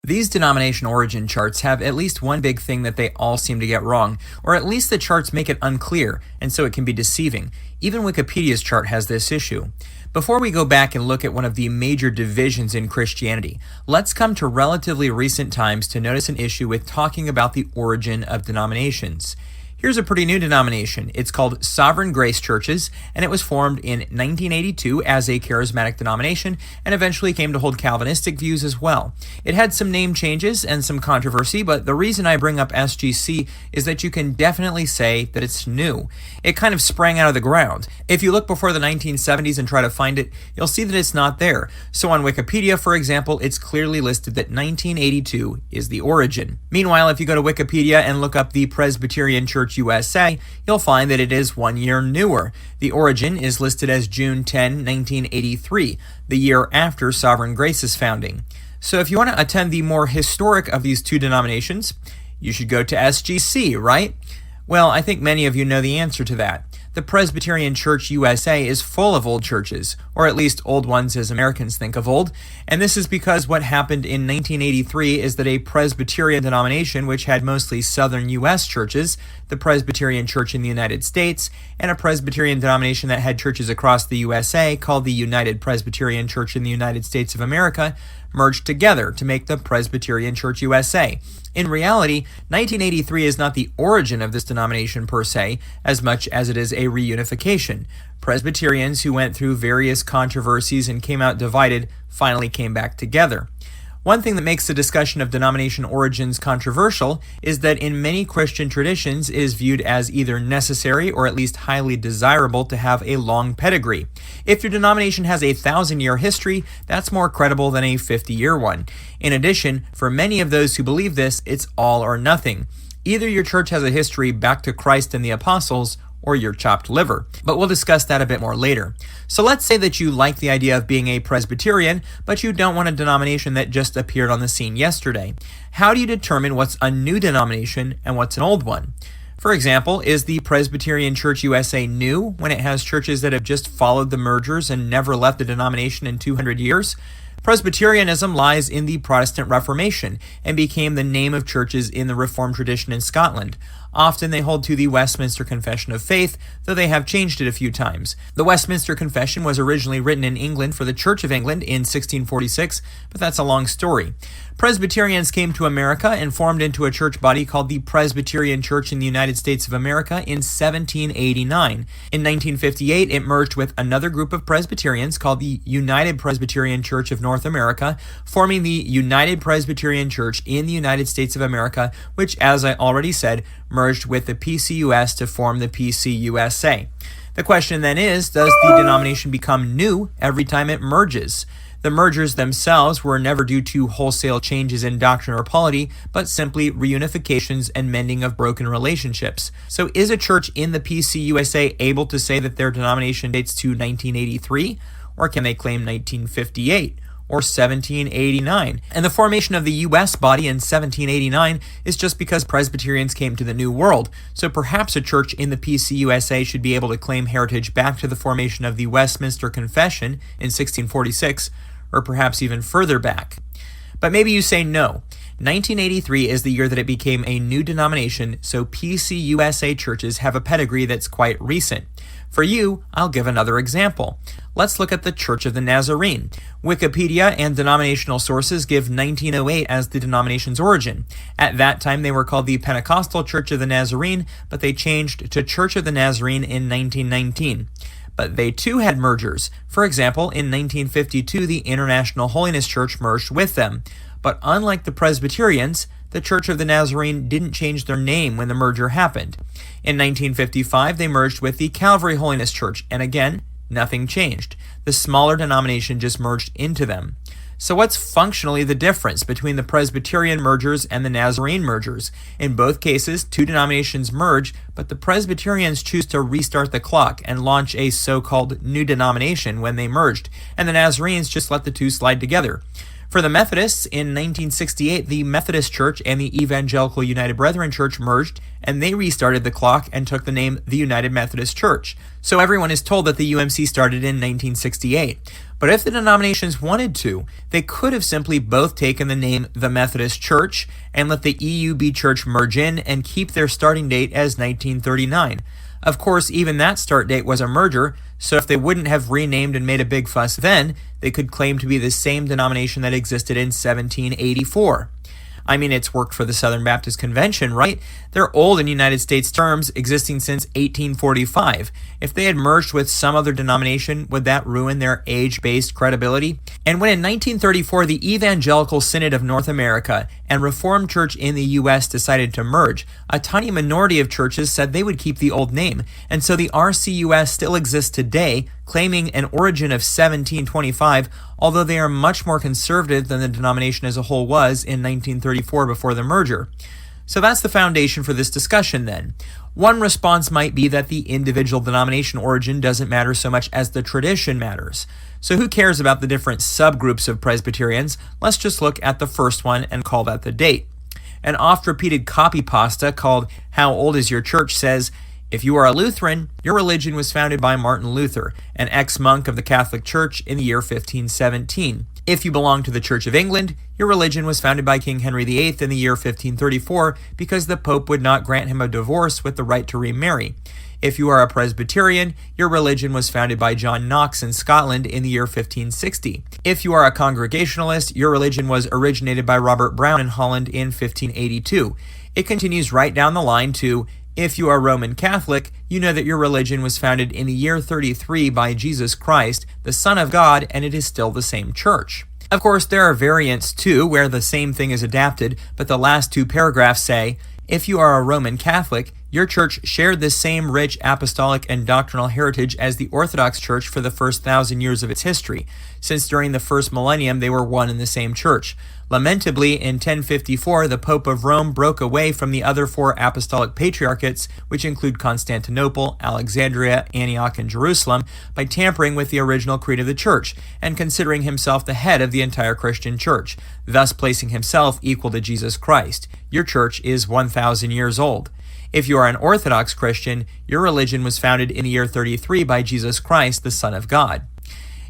These denomination origin charts have at least one big thing that they all seem to get wrong, or at least the charts make it unclear, and so it can be deceiving. Even Wikipedia's chart has this issue. Before we go back and look at one of the major divisions in Christianity, let's come to relatively recent times to notice an issue with talking about the origin of denominations. Here's a pretty new denomination. It's called Sovereign Grace Churches, and it was formed in 1982 as a charismatic denomination and eventually came to hold Calvinistic views as well. It had some name changes and some controversy, but the reason I bring up SGC is that you can definitely say that it's new. It kind of sprang out of the ground. If you look before the 1970s and try to find it, you'll see that it's not there. So on Wikipedia, for example, it's clearly listed that 1982 is the origin. Meanwhile, if you go to Wikipedia and look up the Presbyterian Church USA, you'll find that it is 1 year newer. The origin is listed as June 10, 1983, the year after Sovereign Grace's founding. So if you want to attend the more historic of these two denominations, you should go to SGC, right? Well, I think many of you know the answer to that. The Presbyterian Church USA is full of old churches, or at least old ones as Americans think of old, and this is because what happened in 1983 is that a Presbyterian denomination, which had mostly southern U.S. churches, the Presbyterian Church in the United States, and a Presbyterian denomination that had churches across the USA called the United Presbyterian Church in the United States of America, merged together to make the Presbyterian Church USA. In reality, 1983 is not the origin of this denomination per se, as much as it is a reunification. Presbyterians who went through various controversies and came out divided finally came back together. One thing that makes the discussion of denomination origins controversial is that in many Christian traditions it is viewed as either necessary or at least highly desirable to have a long pedigree. If your denomination has a 1,000-year history, that's more credible than a 50-year one. In addition, for many of those who believe this, it's all or nothing. Either your church has a history back to Christ and the apostles, or your chopped liver. But we'll discuss that a bit more later. So let's say that you like the idea of being a Presbyterian, but you don't want a denomination that just appeared on the scene yesterday. How do you determine what's a new denomination and what's an old one? For example, is the Presbyterian Church USA new when it has churches that have just followed the mergers and never left the denomination in 200 years? Presbyterianism lies in the Protestant Reformation and became the name of churches in the Reformed tradition in Scotland. Often they hold to the Westminster Confession of Faith, though they have changed it a few times. The Westminster Confession was originally written in England for the Church of England in 1646, but that's a long story. Presbyterians came to America and formed into a church body called the Presbyterian Church in the United States of America in 1789. In 1958, it merged with another group of Presbyterians called the United Presbyterian Church of North America, forming the United Presbyterian Church in the United States of America, which, as I already said, merged with the PCUS to form the PCUSA. The question then is, does the denomination become new every time it merges? The mergers themselves were never due to wholesale changes in doctrine or polity, but simply reunifications and mending of broken relationships. So is a church in the PCUSA able to say that their denomination dates to 1983, or can they claim 1958? Or 1789. And the formation of the U.S. body in 1789 is just because Presbyterians came to the New World. So perhaps a church in the PCUSA should be able to claim heritage back to the formation of the Westminster Confession in 1646, or perhaps even further back. But maybe you say no. 1983 is the year that it became a new denomination, so PCUSA churches have a pedigree that's quite recent. For you, I'll give another example. Let's look at the Church of the Nazarene. Wikipedia and denominational sources give 1908 as the denomination's origin. At that time, they were called the Pentecostal Church of the Nazarene, but they changed to Church of the Nazarene in 1919. But they too had mergers. For example, in 1952, the International Holiness Church merged with them. But unlike the Presbyterians, the Church of the Nazarene didn't change their name when the merger happened. In 1955, they merged with the Calvary Holiness Church, and again, nothing changed. The smaller denomination just merged into them. So what's functionally the difference between the Presbyterian mergers and the Nazarene mergers? In both cases, two denominations merge, but the Presbyterians choose to restart the clock and launch a so-called new denomination when they merged, and the Nazarenes just let the two slide together. For the Methodists, in 1968, the Methodist Church and the Evangelical United Brethren Church merged, and they restarted the clock and took the name the United Methodist Church. So everyone is told that the UMC started in 1968. But if the denominations wanted to, they could have simply both taken the name the Methodist Church and let the EUB Church merge in and keep their starting date as 1939. Of course, even that start date was a merger, so if they wouldn't have renamed and made a big fuss then, they could claim to be the same denomination that existed in 1784. I mean, it's worked for the Southern Baptist Convention, right? They're old in United States terms, existing since 1845. If they had merged with some other denomination, would that ruin their age-based credibility? And when in 1934 the Evangelical Synod of North America and Reformed Church in the U.S. decided to merge, a tiny minority of churches said they would keep the old name, and so the RCUS still exists today, claiming an origin of 1725, although they are much more conservative than the denomination as a whole was in 1934 before the merger. So that's the foundation for this discussion then. One response might be that the individual denomination origin doesn't matter so much as the tradition matters. So who cares about the different subgroups of Presbyterians? Let's just look at the first one and call that the date. An oft-repeated copy pasta called How Old Is Your Church says, if you are a Lutheran, your religion was founded by Martin Luther, an ex-monk of the Catholic Church in the year 1517. If you belong to the Church of England, your religion was founded by King Henry VIII in the year 1534 because the Pope would not grant him a divorce with the right to remarry. If you are a Presbyterian, your religion was founded by John Knox in Scotland in the year 1560. If you are a Congregationalist, your religion was originated by Robert Brown in Holland in 1582. It continues right down the line to, if you are Roman Catholic, you know that your religion was founded in the year 33 by Jesus Christ, the Son of God, and it is still the same church. Of course, there are variants too, where the same thing is adapted, but the last two paragraphs say, if you are a Roman Catholic, your church shared the same rich apostolic and doctrinal heritage as the Orthodox Church for the first 1,000 years of its history, since during the first millennium they were one and the same church. Lamentably, in 1054, the Pope of Rome broke away from the other four apostolic patriarchates, which include Constantinople, Alexandria, Antioch, and Jerusalem, by tampering with the original creed of the church and considering himself the head of the entire Christian church, thus placing himself equal to Jesus Christ. Your church is 1,000 years old. If you are an Orthodox Christian, your religion was founded in the year 33 by Jesus Christ, the Son of God.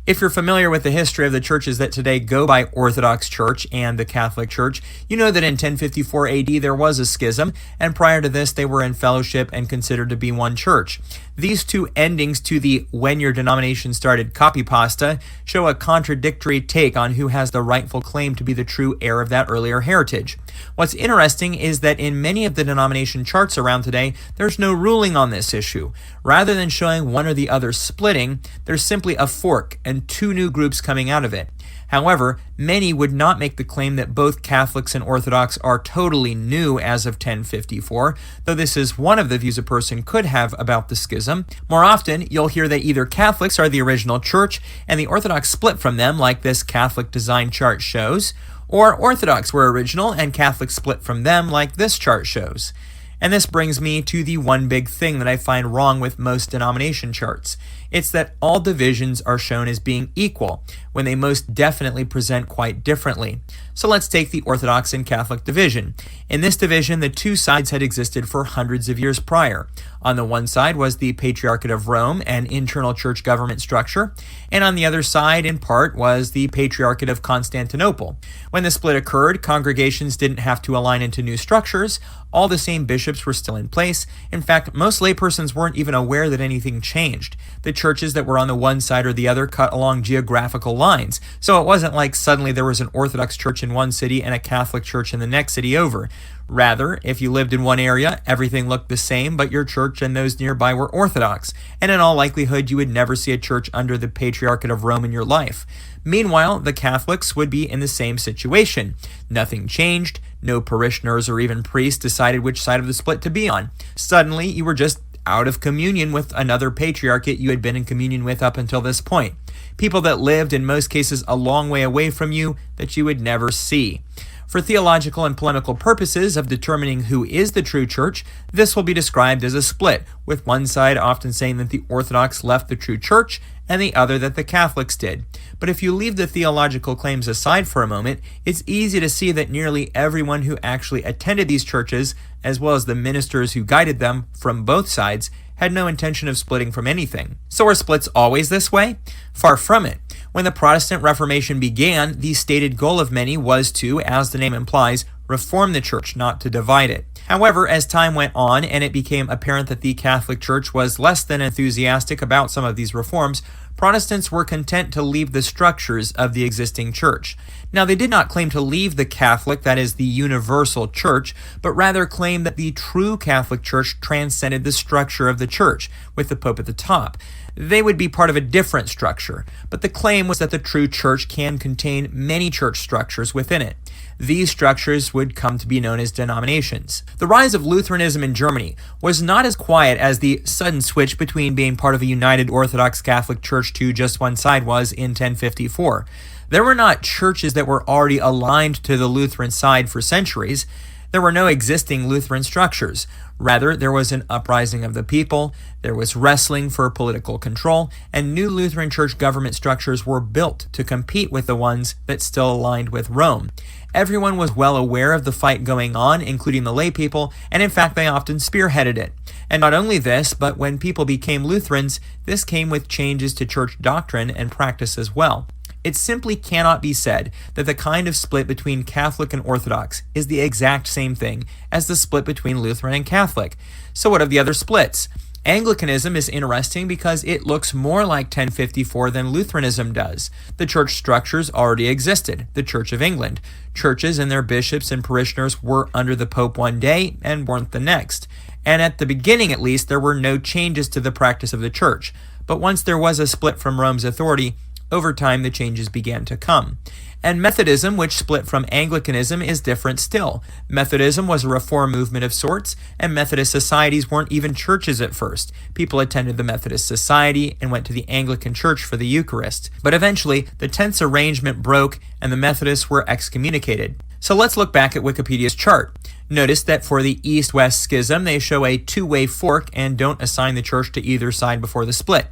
If you're familiar with the history of the churches that today go by Orthodox Church and the Catholic Church, you know that in 1054 AD there was a schism, and prior to this they were in fellowship and considered to be one church. These two endings to the when your denomination started copy pasta show a contradictory take on who has the rightful claim to be the true heir of that earlier heritage. What's interesting is that in many of the denomination charts around today, there's no ruling on this issue. Rather than showing one or the other splitting, there's simply a fork and two new groups coming out of it. However, many would not make the claim that both Catholics and Orthodox are totally new as of 1054, though this is one of the views a person could have about the schism. More often, you'll hear that either Catholics are the original church and the Orthodox split from them, like this Catholic design chart shows, or Orthodox were original and Catholics split from them, like this chart shows. And this brings me to the one big thing that I find wrong with most denomination charts. It's that all divisions are shown as being equal, when they most definitely present quite differently. So let's take the Orthodox and Catholic division. In this division, the two sides had existed for hundreds of years prior. On the one side was the Patriarchate of Rome, an internal church government structure, and on the other side, in part, was the Patriarchate of Constantinople. When the split occurred, congregations didn't have to align into new structures. All the same bishops were still in place. In fact, most laypersons weren't even aware that anything changed. The churches that were on the one side or the other cut along geographical lines, so it wasn't like suddenly there was an Orthodox church in one city and a Catholic church in the next city over. Rather, if you lived in one area, everything looked the same, but your church and those nearby were Orthodox, and in all likelihood you would never see a church under the Patriarchate of Rome in your life. Meanwhile, the Catholics would be in the same situation. Nothing changed, no parishioners or even priests decided which side of the split to be on. Suddenly, you were just out of communion with another patriarchate you had been in communion with up until this point. People that lived, in most cases, a long way away from you that you would never see. For theological and polemical purposes of determining who is the true church, this will be described as a split, with one side often saying that the Orthodox left the true church and the other that the Catholics did. But if you leave the theological claims aside for a moment, it's easy to see that nearly everyone who actually attended these churches, as well as the ministers who guided them from both sides, had no intention of splitting from anything. So are splits always this way? Far from it. When the Protestant Reformation began, the stated goal of many was to, as the name implies, reform the church, not to divide it. However, as time went on and it became apparent that the Catholic Church was less than enthusiastic about some of these reforms, Protestants were content to leave the structures of the existing church. Now, they did not claim to leave the Catholic, that is, the universal church, but rather claimed that the true Catholic Church transcended the structure of the church, with the Pope at the top. They would be part of a different structure, but the claim was that the true church can contain many church structures within it. These structures would come to be known as denominations. The rise of Lutheranism in Germany was not as quiet as the sudden switch between being part of a united Orthodox Catholic Church to just one side was in 1054. There were not churches that were already aligned to the Lutheran side for centuries. There were no existing Lutheran structures. Rather, there was an uprising of the people, there was wrestling for political control, and new Lutheran church government structures were built to compete with the ones that still aligned with Rome. Everyone was well aware of the fight going on, including the lay people, and in fact they often spearheaded it. And not only this, but when people became Lutherans, this came with changes to church doctrine and practice as well. It simply cannot be said that the kind of split between Catholic and Orthodox is the exact same thing as the split between Lutheran and Catholic. So what of the other splits? Anglicanism is interesting because it looks more like 1054 than Lutheranism does. The church structures already existed, the Church of England. Churches and their bishops and parishioners were under the Pope one day and weren't the next. And at the beginning, at least, there were no changes to the practice of the church. But once there was a split from Rome's authority, over time the changes began to come. And Methodism, which split from Anglicanism, is different still. Methodism was a reform movement of sorts, and Methodist societies weren't even churches at first. People attended the Methodist Society and went to the Anglican Church for the Eucharist. But eventually, the tense arrangement broke and the Methodists were excommunicated. So let's look back at Wikipedia's chart. Notice that for the East-West Schism, they show a two-way fork and don't assign the church to either side before the split.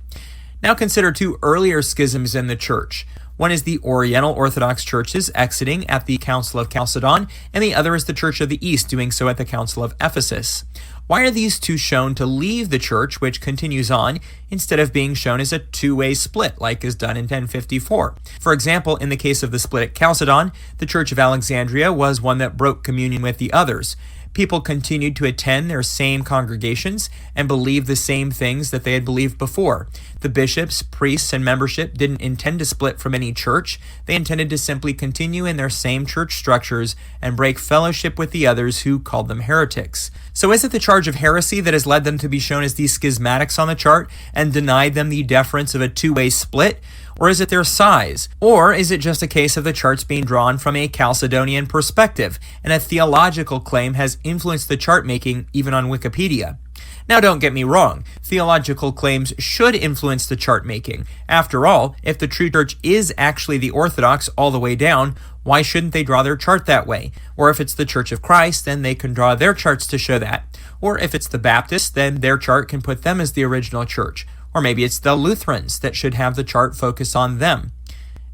Now consider two earlier schisms in the church. One is the Oriental Orthodox churches exiting at the Council of Chalcedon, and the other is the Church of the East doing so at the Council of Ephesus. Why are these two shown to leave the church, which continues on, instead of being shown as a two-way split, like is done in 1054? For example, in the case of the split at Chalcedon, the Church of Alexandria was one that broke communion with the others. People continued to attend their same congregations and believe the same things that they had believed before. The bishops, priests, and membership didn't intend to split from any church. They intended to simply continue in their same church structures and break fellowship with the others who called them heretics. So is it the charge of heresy that has led them to be shown as these schismatics on the chart and denied them the deference of a two-way split? Or is it their size? Or is it just a case of the charts being drawn from a Chalcedonian perspective, and a theological claim has influenced the chart making even on Wikipedia? Now don't get me wrong, theological claims should influence the chart making. After all, if the true church is actually the Orthodox all the way down, why shouldn't they draw their chart that way? Or if it's the Church of Christ, then they can draw their charts to show that. Or if it's the Baptists, then their chart can put them as the original church. Or maybe it's the Lutherans that should have the chart focus on them.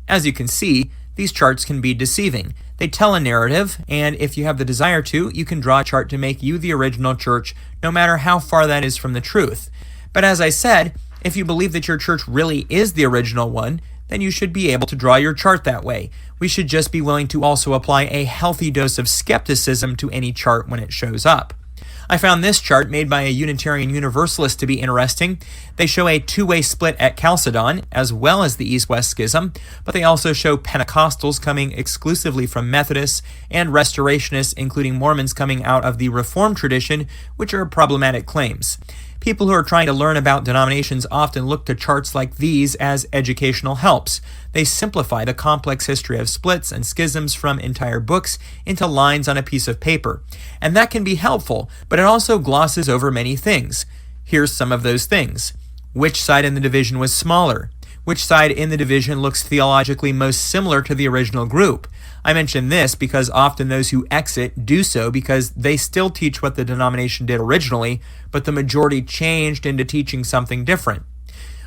As you can see, these charts can be deceiving. They tell a narrative, and if you have the desire to, you can draw a chart to make you the original church, no matter how far that is from the truth. But as I said, if you believe that your church really is the original one, then you should be able to draw your chart that way. We should just be willing to also apply a healthy dose of skepticism to any chart when it shows up. I found this chart made by a Unitarian Universalist to be interesting. They show a two-way split at Chalcedon, as well as the East-West Schism, but they also show Pentecostals coming exclusively from Methodists and Restorationists, including Mormons coming out of the Reformed tradition, which are problematic claims. People who are trying to learn about denominations often look to charts like these as educational helps. They simplify the complex history of splits and schisms from entire books into lines on a piece of paper. And that can be helpful, but it also glosses over many things. Here's some of those things. Which side in the division was smaller? Which side in the division looks theologically most similar to the original group? I mention this because often those who exit do so because they still teach what the denomination did originally, but the majority changed into teaching something different.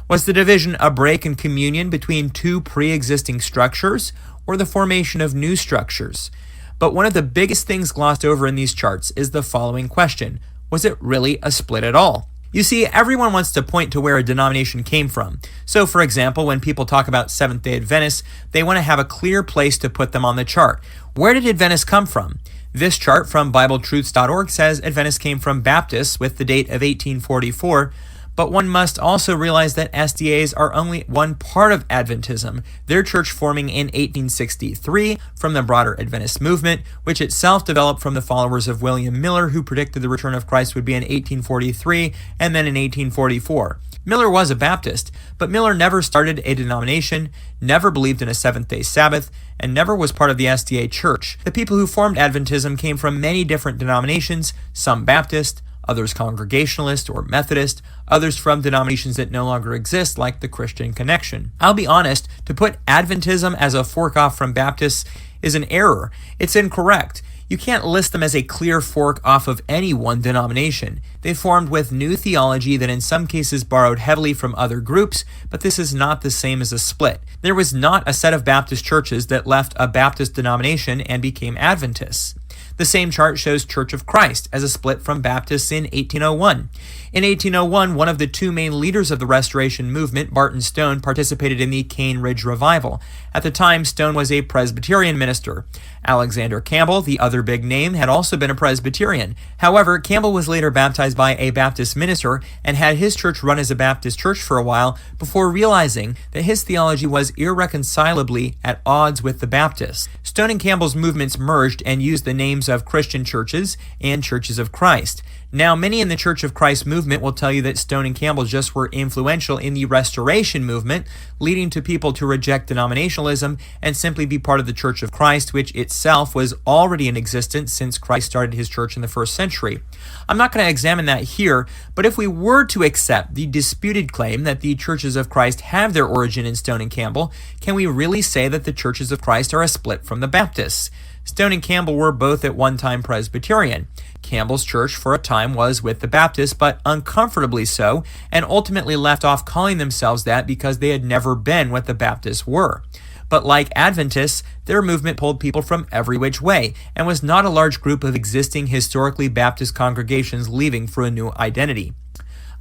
Was the division a break in communion between two pre-existing structures, or the formation of new structures? But one of the biggest things glossed over in these charts is the following question: was it really a split at all? You see, everyone wants to point to where a denomination came from. So, for example, when people talk about Seventh-day Adventists, they want to have a clear place to put them on the chart. Where did Adventists come from? This chart from BibleTruths.org says Adventists came from Baptists with the date of 1844, but one must also realize that SDAs are only one part of Adventism, their church forming in 1863 from the broader Adventist movement, which itself developed from the followers of William Miller, who predicted the return of Christ would be in 1843 and then in 1844. Miller was a Baptist, but Miller never started a denomination, never believed in a seventh-day Sabbath, and never was part of the SDA church. The people who formed Adventism came from many different denominations, some Baptist, others Congregationalist or Methodist, others from denominations that no longer exist, like the Christian Connection. I'll be honest, to put Adventism as a fork off from Baptists is an error. It's incorrect. You can't list them as a clear fork off of any one denomination. They formed with new theology that in some cases borrowed heavily from other groups, but this is not the same as a split. There was not a set of Baptist churches that left a Baptist denomination and became Adventists. The same chart shows Church of Christ as a split from Baptists in 1801. In 1801, one of the two main leaders of the Restoration movement, Barton Stone, participated in the Cane Ridge Revival. At the time, Stone was a Presbyterian minister. Alexander Campbell, the other big name, had also been a Presbyterian. However, Campbell was later baptized by a Baptist minister and had his church run as a Baptist church for a while before realizing that his theology was irreconcilably at odds with the Baptists. Stone and Campbell's movements merged and used the names of Christian churches and Churches of Christ. Now, many in the Church of Christ movement will tell you that Stone and Campbell just were influential in the Restoration movement, leading to people to reject denominationalism and simply be part of the Church of Christ, which itself was already in existence since Christ started his church in the first century. I'm not going to examine that here, but if we were to accept the disputed claim that the Churches of Christ have their origin in Stone and Campbell, can we really say that the Churches of Christ are a split from the Baptists? Stone and Campbell were both at one time Presbyterian. Campbell's church for a time was with the Baptists, but uncomfortably so, and ultimately left off calling themselves that because they had never been what the Baptists were. But like Adventists, their movement pulled people from every which way, and was not a large group of existing historically Baptist congregations leaving for a new identity.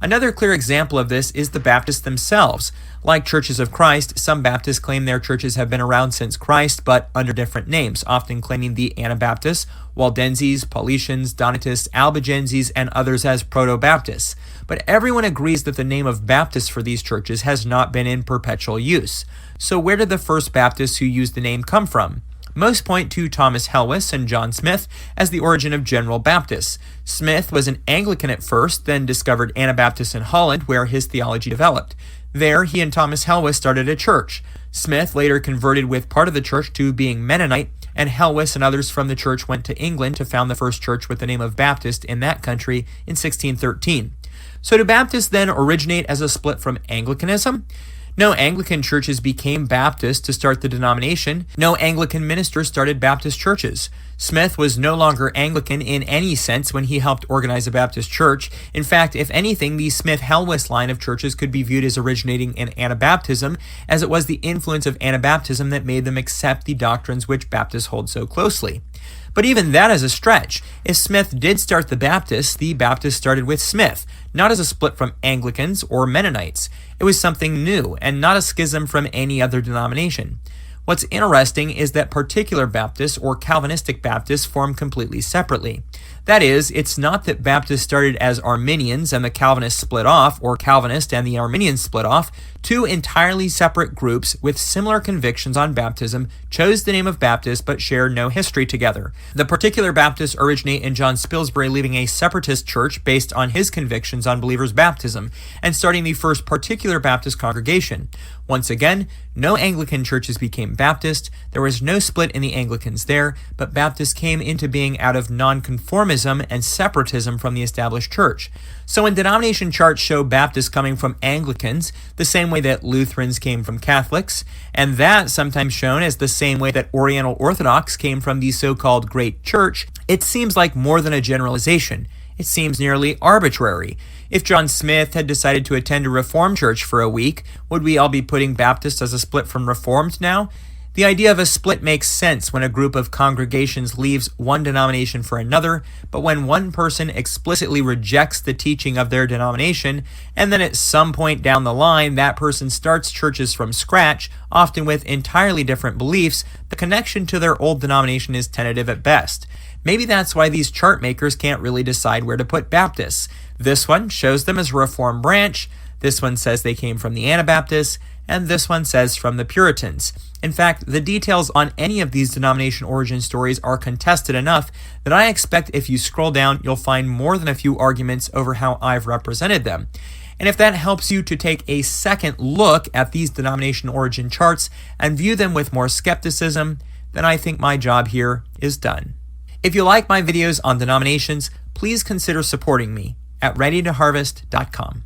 Another clear example of this is the Baptists themselves. Like Churches of Christ, some Baptists claim their churches have been around since Christ, but under different names, often claiming the Anabaptists, Waldenses, Paulicians, Donatists, Albigenses, and others as Proto-Baptists. But everyone agrees that the name of Baptist for these churches has not been in perpetual use. So where did the first Baptists who used the name come from? Most point to Thomas Helwys and John Smith as the origin of General Baptists. Smith was an Anglican at first, then discovered Anabaptists in Holland, where his theology developed. There, he and Thomas Helwys started a church. Smith later converted with part of the church to being Mennonite, and Helwys and others from the church went to England to found the first church with the name of Baptist in that country in 1613. So do Baptists then originate as a split from Anglicanism? No Anglican churches became Baptist to start the denomination. No Anglican ministers started Baptist churches. Smith was no longer Anglican in any sense when he helped organize a Baptist church. In fact, if anything, the Smith-Helwys line of churches could be viewed as originating in Anabaptism, as it was the influence of Anabaptism that made them accept the doctrines which Baptists hold so closely. But even that is a stretch. If Smith did start the Baptists started with Smith, not as a split from Anglicans or Mennonites. It was something new and not a schism from any other denomination. What's interesting is that particular Baptists or Calvinistic Baptists formed completely separately. That is, it's not that Baptists started as Arminians and the Calvinists split off, or Calvinists and the Arminians split off. Two entirely separate groups with similar convictions on baptism chose the name of Baptist but shared no history together. The particular Baptists originate in John Spilsbury leaving a separatist church based on his convictions on believers' baptism and starting the first particular Baptist congregation. Once again, no Anglican churches became Baptist. There was no split in the Anglicans there, but Baptist came into being out of nonconformism and separatism from the established church. So when denomination charts show Baptists coming from Anglicans, the same way that Lutherans came from Catholics, and that sometimes shown as the same way that Oriental Orthodox came from the so-called Great Church, it seems like more than a generalization. It seems nearly arbitrary. If John Smith had decided to attend a Reformed church for a week, would we all be putting Baptist as a split from Reformed now? The idea of a split makes sense when a group of congregations leaves one denomination for another, but when one person explicitly rejects the teaching of their denomination, and then at some point down the line that person starts churches from scratch, often with entirely different beliefs, the connection to their old denomination is tentative at best. Maybe that's why these chart makers can't really decide where to put Baptists. This one shows them as a Reformed branch, this one says they came from the Anabaptists, and this one says from the Puritans. In fact, the details on any of these denomination origin stories are contested enough that I expect if you scroll down, you'll find more than a few arguments over how I've represented them. And if that helps you to take a second look at these denomination origin charts and view them with more skepticism, then I think my job here is done. If you like my videos on denominations, please consider supporting me at readytoharvest.com.